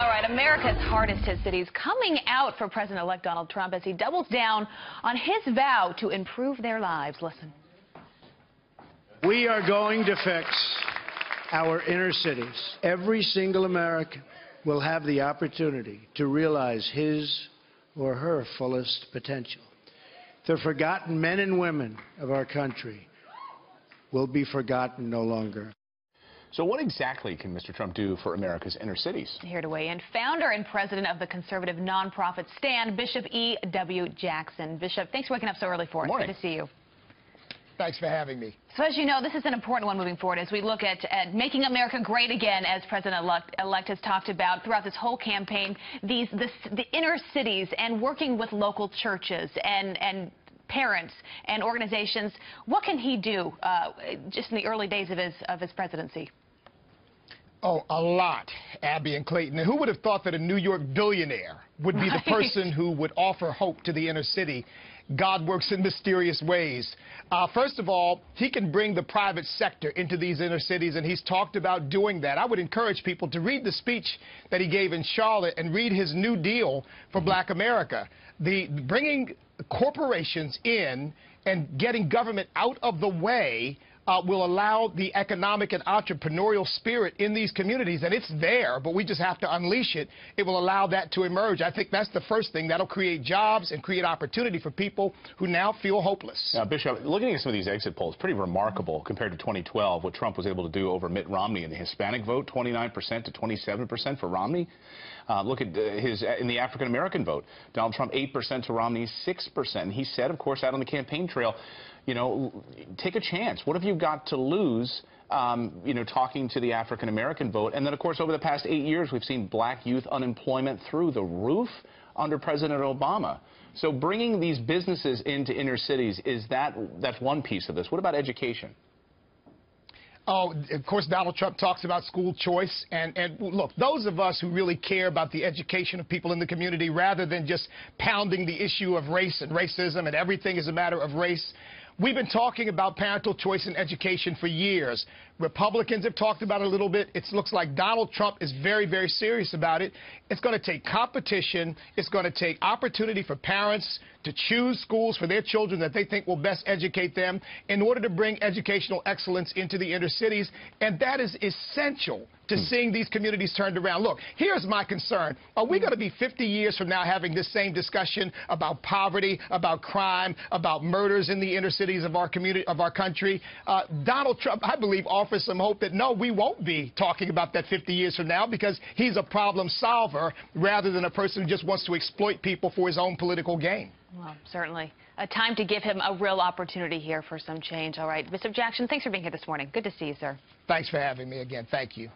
All right, America's hardest hit cities coming out for President-elect Donald Trump as he doubles down on his vow to improve their lives. Listen. We are going to fix our inner cities. Every single American will have the opportunity to realize his or her fullest potential. The forgotten men and women of our country will be forgotten no longer. So what exactly can Mr. Trump do for America's inner cities? Here to weigh in, founder and president of the conservative nonprofit Stand, Bishop E.W. Jackson. Bishop, thanks for waking up so early for us. Good to see you. Thanks for having me. So as you know, this is an important one moving forward as we look at making America great again, as President-elect has talked about throughout this whole campaign, the inner cities and working with local churches and parents and organizations. What can he do just in the early days of his presidency? Oh, a lot, Abby and Clayton. And who would have thought that a New York billionaire would be the person who would offer hope to the inner city? God works in mysterious ways. First of all, he can bring the private sector into these inner cities, and he's talked about doing that. I would encourage people to read the speech that he gave in Charlotte and read his New Deal for Black America. Bringing corporations in and getting government out of the way will allow the economic and entrepreneurial spirit in these communities, and it's there, but we just have to unleash it. It will allow that to emerge. I think that's the first thing. That'll create jobs and create opportunity for people who now feel hopeless. Now, Bishop, looking at some of these exit polls, pretty remarkable compared to 2012, what Trump was able to do over Mitt Romney in the Hispanic vote, 29% to 27% for Romney. Look at in the African-American vote, Donald Trump 8% to Romney 6%. And he said, of course, out on the campaign trail, you know, take a chance. What have you got to lose, you know, talking to the African-American vote? And then, of course, over the past 8 years, we've seen black youth unemployment through the roof under President Obama. So bringing these businesses into inner cities, that's one piece of this. What about education? Oh, of course, Donald Trump talks about school choice. And look, those of us who really care about the education of people in the community rather than just pounding the issue of race and racism and everything is a matter of race, we've been talking about parental choice in education for years. Republicans have talked about it a little bit. It looks like Donald Trump is very, very serious about it. It's going to take competition. It's going to take opportunity for parents to choose schools for their children that they think will best educate them in order to bring educational excellence into the inner cities. And that is essential to seeing these communities turned around. Look, here's my concern. Are we going to be 50 years from now having this same discussion about poverty, about crime, about murders in the inner cities of our community, of our country? Donald Trump, I believe, offers some hope that, no, we won't be talking about that 50 years from now because he's a problem solver rather than a person who just wants to exploit people for his own political gain. Well, certainly. A time to give him a real opportunity here for some change. All right. Bishop Jackson, thanks for being here this morning. Good to see you, sir. Thanks for having me again. Thank you.